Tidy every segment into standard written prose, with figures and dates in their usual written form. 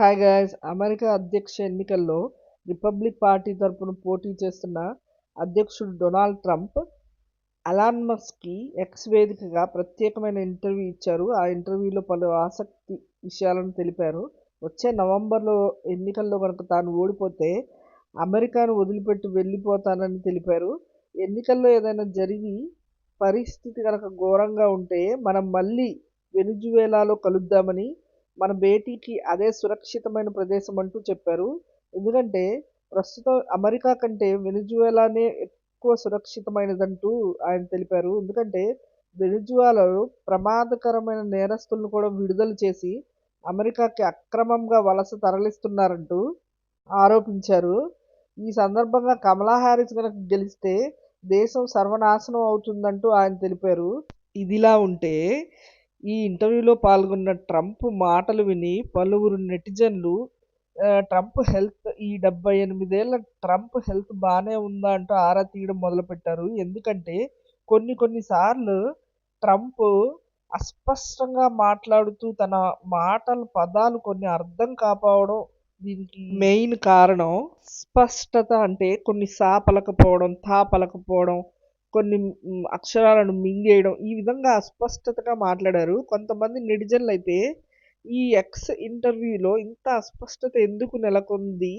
Hi guys, America అధ్యక్ష ఎన్నికల్లో republic party తరపున పోటీ చేస్తున్న అధ్యక్షుడు డొనాల్డ్ ట్రంప్ ఎలాన్ మస్క్కి ఎక్స్ వేదికగా ప్రత్యేకమైన ఇంటర్వ్యూ ఇచ్చారు. ఆ ఇంటర్వ్యూలో పలు ఆసక్తి విషయాలను తెలిపారు. వచ్చే నవంబర్లో ఎన్నికల్లో కనుక తాను ఓడిపోతే అమెరికాను వదిలిపెట్టి వెళ్ళిపోతానని తెలిపారు. ఎన్నికల్లో ఏదైనా జరిగి పరిస్థితి కనుక ఘోరంగా ఉంటే మనం మళ్ళీ వెనిజువేలాలో కలుద్దామని, మన భేటీకి అదే సురక్షితమైన ప్రదేశం అంటూ చెప్పారు. ఎందుకంటే ప్రస్తుతం అమెరికా కంటే వెనిజువేలానే ఎక్కువ సురక్షితమైనదంటూ ఆయన తెలిపారు. ఎందుకంటే వెనిజువేలాలో ప్రమాదకరమైన నేరస్తులను కూడా విడుదల చేసి అమెరికాకి అక్రమంగా వలస తరలిస్తున్నారంటూ ఆరోపించారు. ఈ సందర్భంగా కమలా హ్యారిస్ కనుక గెలిస్తే దేశం సర్వనాశనం అవుతుందంటూ ఆయన తెలిపారు. ఇదిలా ఉంటే ఈ ఇంటర్వ్యూలో పాల్గొన్న ట్రంప్ మాటలు విని పలువురు నెటిజన్లు ట్రంప్ హెల్త్ ఈ 78 ఏళ్ల ట్రంప్ హెల్త్ బాగానే ఉందా అంటూ ఆరా తీయడం మొదలుపెట్టారు. ఎందుకంటే కొన్నిసార్లు ట్రంప్ అస్పష్టంగా మాట్లాడుతూ తన మాటల పదాలు కొన్ని అర్థం కాకపోవడం దీనికి మెయిన్ కారణం. స్పష్టత అంటే కొన్ని సా పలకపోవడం, తా పలకపోవడం, కొన్ని అక్షరాలను మింగేయడం, ఈ విధంగా అస్పష్టతగా మాట్లాడారు. కొంతమంది నెటిజన్లు అయితే ఈ ఎక్స్ ఇంటర్వ్యూలో ఇంత అస్పష్టత ఎందుకు నెలకొంది,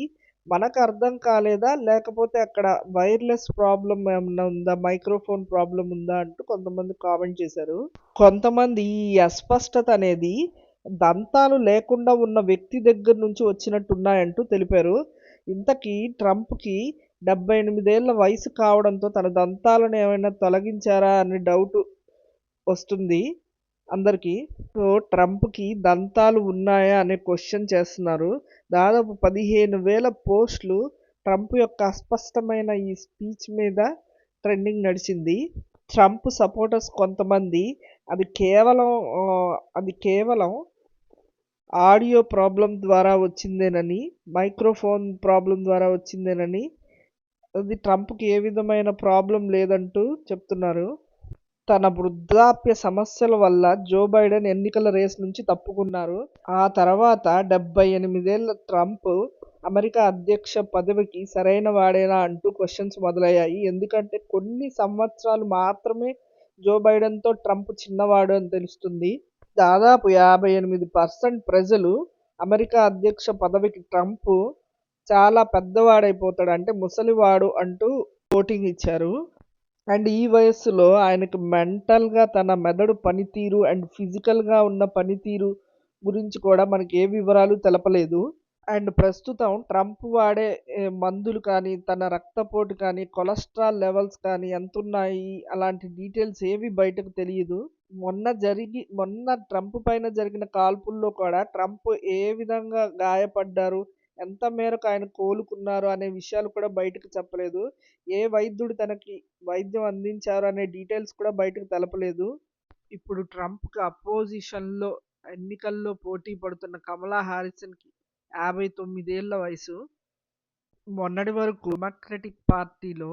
మనకు అర్థం కాలేదా, లేకపోతే అక్కడ వైర్లెస్ ప్రాబ్లం ఏమన్నా ఉందా, మైక్రోఫోన్ ప్రాబ్లం ఉందా అంటూ కొంతమంది కామెంట్ చేశారు. కొంతమంది ఈ అస్పష్టత అనేది దంతాలు లేకుండా ఉన్న వ్యక్తి దగ్గర నుంచి వచ్చినట్టున్నాయంటూ తెలిపారు. ఇంతకీ ట్రంప్కి 78 ఏళ్ల వయసు కావడంతో తన దంతాలను ఏమైనా తొలగించారా అనే డౌట్ వస్తుంది అందరికీ. సో ట్రంప్కి దంతాలు ఉన్నాయా అనే క్వశ్చన్ చేస్తున్నారు. దాదాపు 15,000 పోస్టులు ట్రంప్ యొక్క అస్పష్టమైన ఈ స్పీచ్ మీద ట్రెండింగ్ నడిచింది. ట్రంప్ సపోర్టర్స్ కొంతమంది అది కేవలం ఆడియో ప్రాబ్లం ద్వారా వచ్చిందేనని, మైక్రోఫోన్ ప్రాబ్లం ద్వారా వచ్చిందేనని, అది ట్రంప్కి ఏ విధమైన ప్రాబ్లం లేదంటూ చెప్తున్నారు. తన వృద్ధాప్య సమస్యల వల్ల జో బైడెన్ ఎన్నికల రేస్ నుంచి తప్పుకున్నారు. ఆ తర్వాత 78 ఏళ్ల ట్రంప్ అమెరికా అధ్యక్ష పదవికి సరైన వాడేనా అంటూ క్వశ్చన్స్ మొదలయ్యాయి. ఎందుకంటే కొన్ని సంవత్సరాలు మాత్రమే జో బైడెన్తో ట్రంప్ చిన్నవాడు అని తెలుస్తుంది. దాదాపు 58% ప్రజలు అమెరికా అధ్యక్ష పదవికి ట్రంప్ చాలా పెద్దవాడైపోతాడు, అంటే ముసలివాడు అంటూ ఓటింగ్ ఇచ్చారు. అండ్ ఈ వయస్సులో ఆయనకు మెంటల్గా తన మెదడు పనితీరు అండ్ ఫిజికల్గా ఉన్న పనితీరు గురించి కూడా మనకి ఏ వివరాలు తెలపలేదు. అండ్ ప్రస్తుతం ట్రంప్ వాడే మందులు కానీ, తన రక్తపోటు కానీ, కొలెస్ట్రాల్ లెవెల్స్ కానీ ఎంత ఉన్నాయి, అలాంటి డీటెయిల్స్ ఏవి బయటకు తెలియదు. మొన్న ట్రంప్ పైన జరిగిన కాల్పుల్లో కూడా ట్రంప్ ఏ విధంగా గాయపడ్డారు, ఎంత మేరకు ఆయన కోలుకున్నారు అనే విషయాలు కూడా బయటకు చెప్పలేదు. ఏ వైద్యుడు తనకి వైద్యం అందించారు అనే డీటెయిల్స్ కూడా బయటకు తెలపలేదు. ఇప్పుడు ట్రంప్కి అపోజిషన్లో ఎన్నికల్లో పోటీ పడుతున్న కమలా హారిస్కి 59 ఏళ్ల వయసు. మొన్నటి వరకు డెమోక్రటిక్ పార్టీలో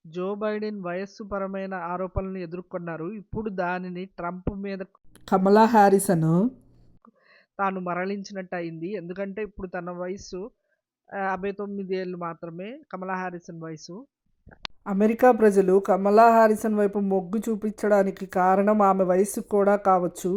జో బైడెన్ వయస్సు పరమైన ఆరోపణలను ఎదుర్కొన్నారు. ఇప్పుడు దానిని ట్రంప్ మీద కమలా హారిస్ తాను మరలించినట్టు అయింది. ఎందుకంటే ఇప్పుడు తన వయసు 59 ఏళ్ళు మాత్రమే కమలా హారిస్ వయసు. అమెరికా ప్రజలు కమలా హారిస్ వైపు మొగ్గు చూపించడానికి కారణం ఆమె వయసు కూడా కావచ్చు.